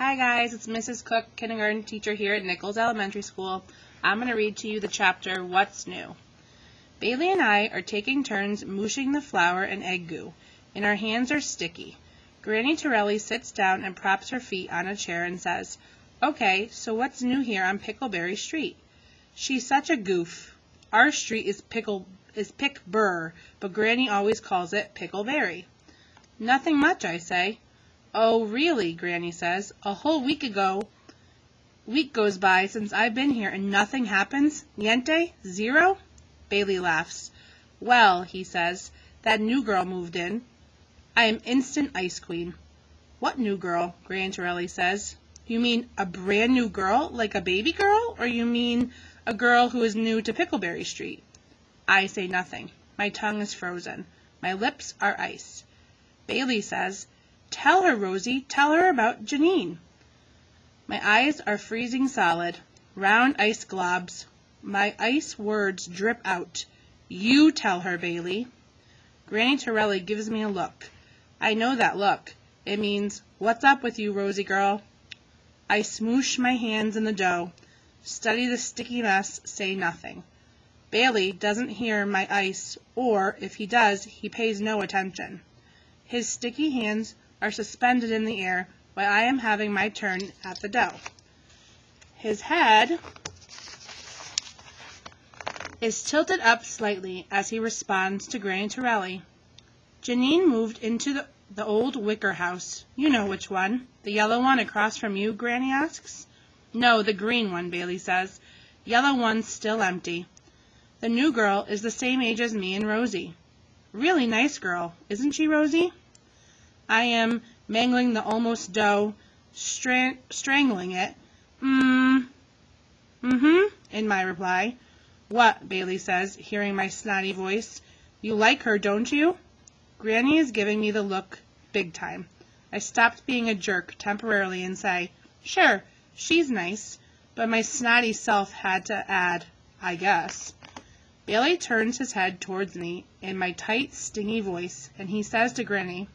Hi guys, it's Mrs. Cook, kindergarten teacher here at Nichols Elementary School. I'm going to read to you the chapter, What's New? Bailey and I are taking turns mooshing the flour and egg goo, and our hands are sticky. Granny Torelli sits down and props her feet on a chair and says, "Okay, so what's new here on Pickleberry Street?" She's such a goof. Our street is Pick-Burr, but Granny always calls it Pickleberry. Nothing much, I say. "Oh, really?" Granny says. "A whole week goes by since I've been here and nothing happens? Niente? Zero?" Bailey laughs. "Well," he says, "that new girl moved in. I am instant ice queen." "What new girl?" Granny Torelli says. "You mean a brand new girl, like a baby girl, or you mean a girl who is new to Pickleberry Street?" I say nothing. My tongue is frozen. My lips are ice. Bailey says, "Tell her, Rosie, tell her about Janine." My eyes are freezing solid, round ice globs. My ice words drip out. "You tell her, Bailey." Granny Torelli gives me a look. I know that look. It means, "What's up with you, Rosie girl?" I smoosh my hands in the dough, study the sticky mess, say nothing. Bailey doesn't hear my ice, or, if he does, he pays no attention. His sticky hands are suspended in the air while I am having my turn at the dough. His head is tilted up slightly as he responds to Granny Torelli. "Janine moved into the old wicker house. You know which one. The yellow one across from you?" Granny asks. "No, the green one," Bailey says. "Yellow one's still empty. The new girl is the same age as me and Rosie. Really nice girl, isn't she, Rosie?" I am mangling the almost dough, strangling it. Mm-hmm, in my reply. "What?" Bailey says, hearing my snotty voice. "You like her, don't you?" Granny is giving me the look big time. I stopped being a jerk temporarily and say, "Sure, she's nice," but my snotty self had to add, "I guess." Bailey turns his head towards me in my tight, stingy voice, and he says to Granny,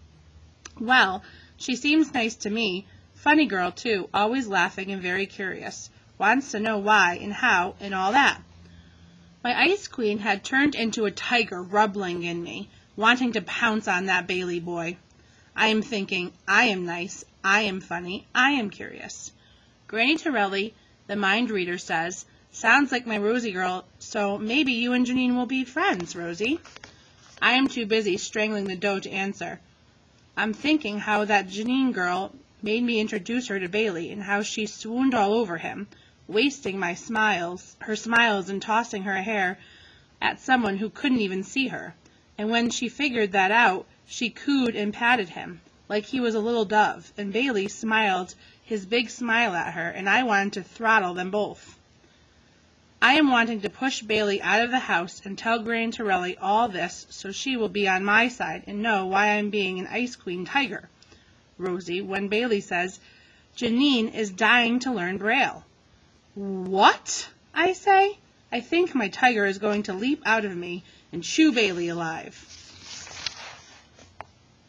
"Well, she seems nice to me. Funny girl, too, always laughing and very curious. Wants to know why and how and all that." My ice queen had turned into a tiger rumbling in me, wanting to pounce on that Bailey boy. I am thinking, I am nice, I am funny, I am curious. Granny Torelli, the mind reader, says, "Sounds like my Rosie girl, so maybe you and Janine will be friends, Rosie." I am too busy strangling the dough to answer. I'm thinking how that Janine girl made me introduce her to Bailey, and how she swooned all over him, wasting her smiles and tossing her hair at someone who couldn't even see her. And when she figured that out, she cooed and patted him, like he was a little dove, and Bailey smiled his big smile at her, and I wanted to throttle them both. I am wanting to push Bailey out of the house and tell Granny Torelli all this so she will be on my side and know why I'm being an ice queen tiger, Rosie, when Bailey says, "Janine is dying to learn Braille." "What?" I say. I think my tiger is going to leap out of me and chew Bailey alive.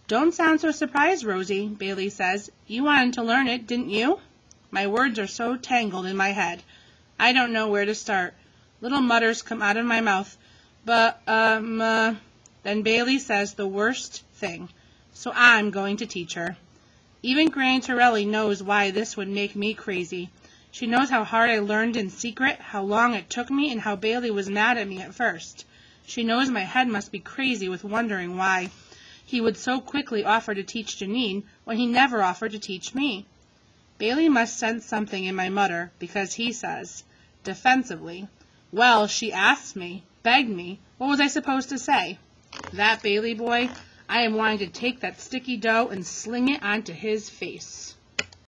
"Don't sound so surprised, Rosie," Bailey says. "You wanted to learn it, didn't you?" My words are so tangled in my head. I don't know where to start. Little mutters come out of my mouth. Then Bailey says the worst thing. So I'm going to teach her. Even Granny Torelli knows why this would make me crazy. She knows how hard I learned in secret, how long it took me, and how Bailey was mad at me at first. She knows my head must be crazy with wondering why he would so quickly offer to teach Janine when he never offered to teach me. Bailey must sense something in my mutter, because he says, defensively, "Well, she asked me, begged me. What was I supposed to say?" That Bailey boy, I am wanting to take that sticky dough and sling it onto his face.